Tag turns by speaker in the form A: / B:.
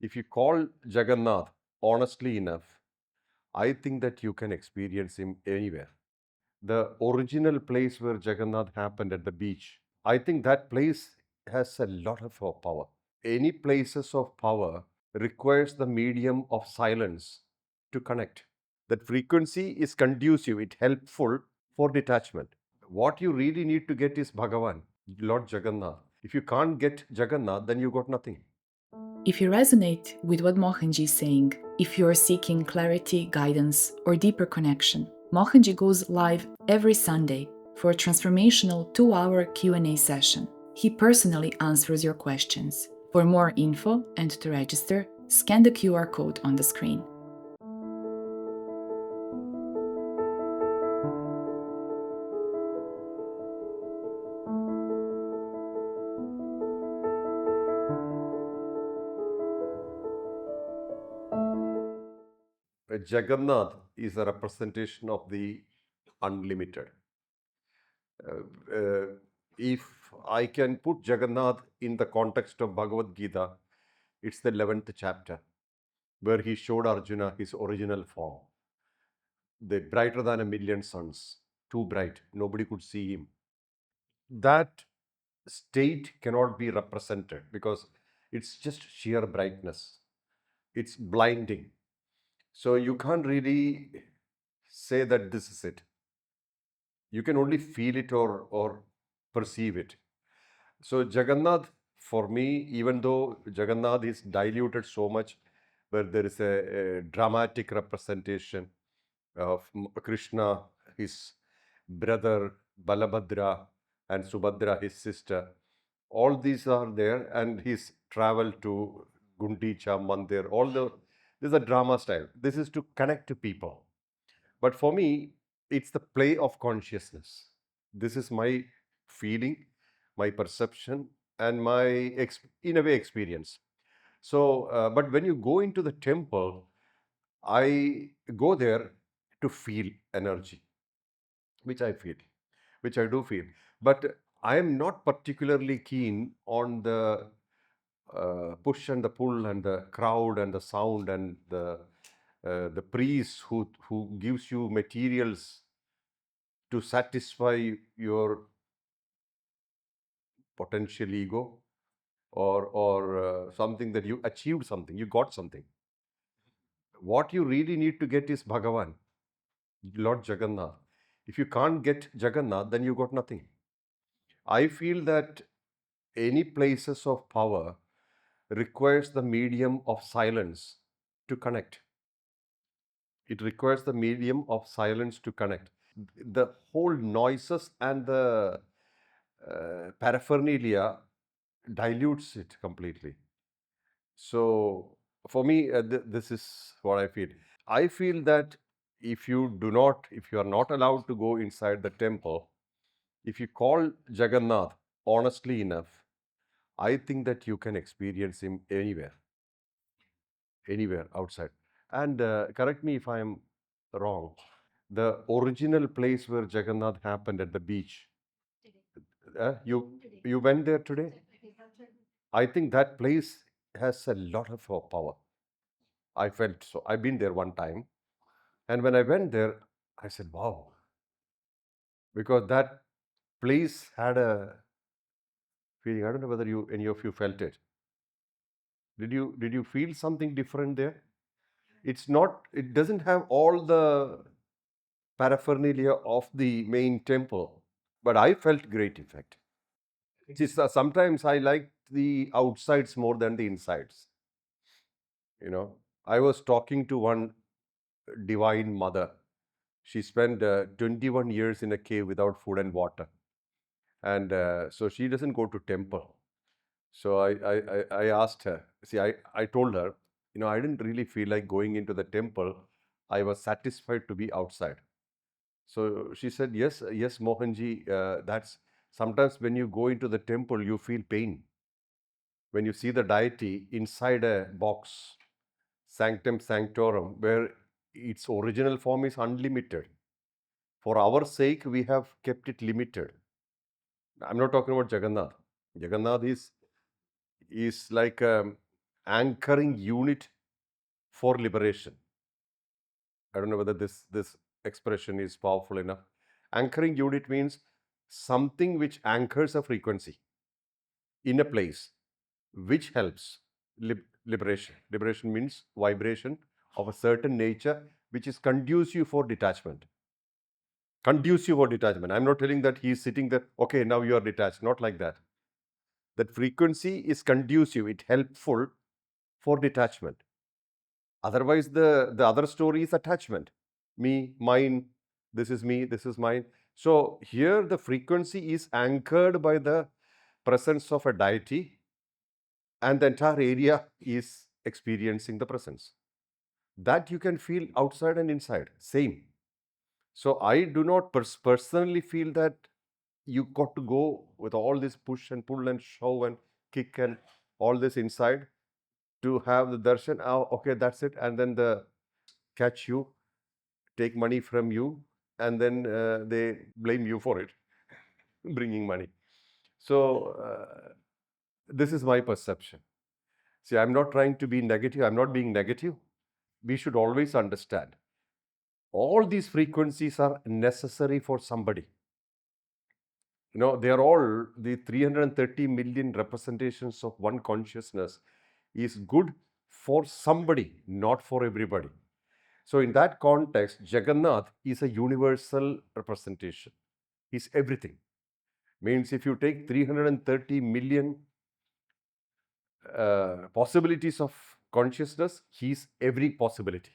A: If you call Jagannath honestly enough, I think that you can experience him anywhere. The original place where Jagannath happened at the beach, I think that place has a lot of power. Any places of power requires the medium of silence to connect. That frequency is conducive, it's helpful for detachment. What you really need to get is Bhagavan, Lord Jagannath. If you can't get Jagannath, then you got nothing.
B: If you resonate with what Mohanji is saying, if you are seeking clarity, guidance, or deeper connection, Mohanji goes live every Sunday for a transformational 2-hour Q&A session. He personally answers your questions. For more info and to register, scan the QR code on the screen.
A: Jagannath is a representation of the unlimited. Uh, if I can put Jagannath in the context of Bhagavad Gita, it's the 11th chapter where he showed Arjuna his original form. The brighter than a million suns, too bright, nobody could see him. That state cannot be represented because it's just sheer brightness. It's blinding. So you can't really say that this is it. You can only feel it or perceive it. So Jagannath, for me, even though Jagannath is diluted so much, where there is a dramatic representation of Krishna, his brother Balabhadra, and Subhadra, his sister, all these are there, and his travel to Gundicha Mandir, this is a drama style. This is to connect to people. But for me, it's the play of consciousness. This is my feeling, my perception, and my, in a way, experience. So, but when you go into the temple, I go there to feel energy, which I feel, which I do feel. But I am not particularly keen on the push and the pull and the crowd and the sound and the priest who gives you materials to satisfy your potential ego or something that you achieved something, you got something. What you really need to get is Bhagavan, Lord Jagannath. If you can't get Jagannath, then you got nothing. I feel that any places of power requires the medium of silence to connect. It requires the medium of silence to connect. The whole noises and the paraphernalia dilutes it completely. So, for me, this is what I feel. I feel that if you are not allowed to go inside the temple, if you call Jagannath honestly enough, I think that you can experience him anywhere outside. And correct me if I am wrong. The original place where Jagannath happened at the beach. You went there today? I think that place has a lot of power. I felt so. I've been there one time, and when I went there, I said, "Wow," because that place had a feeling. I don't know whether any of you felt it. Did you feel something different there? It's not. It doesn't have all the paraphernalia of the main temple, but I felt great effect. Sometimes I like the outsides more than the insides. I was talking to one divine mother. She spent 21 years in a cave without food and water, and so she doesn't go to temple. So I asked her. See, I told her, I didn't really feel like going into the temple. I was satisfied to be outside. So she said, yes, yes, Mohanji, that's sometimes when you go into the temple, you feel pain. When you see the deity inside a box, sanctum sanctorum, where its original form is unlimited. For our sake, we have kept it limited. I'm not talking about Jagannath. Jagannath is like anchoring unit for liberation. I don't know whether this expression is powerful enough. Anchoring unit means something which anchors a frequency in a place, which helps liberation. Liberation means vibration of a certain nature which is conducive for detachment. Conducive for detachment. I'm not telling that he is sitting there, okay, now you are detached. Not like that. That frequency is conducive, it's helpful for detachment. Otherwise, the other story is attachment. Me, mine, this is me, this is mine. So here the frequency is anchored by the presence of a deity, and the entire area is experiencing the presence. That you can feel outside and inside, same. So I do not personally feel that you got to go with all this push and pull and shove and kick and all this inside to have the darshan. Oh, okay, that's it. And then the catch you, take money from you, and then they blame you for it, bringing money. So this is my perception. See, I'm not trying to be negative. I'm not being negative. We should always understand all these frequencies are necessary for somebody. They are all the 330 million representations of one consciousness is good for somebody, not for everybody. So in that context, Jagannath is a universal representation. He's everything. Means if you take 330 million possibilities of consciousness, he's every possibility.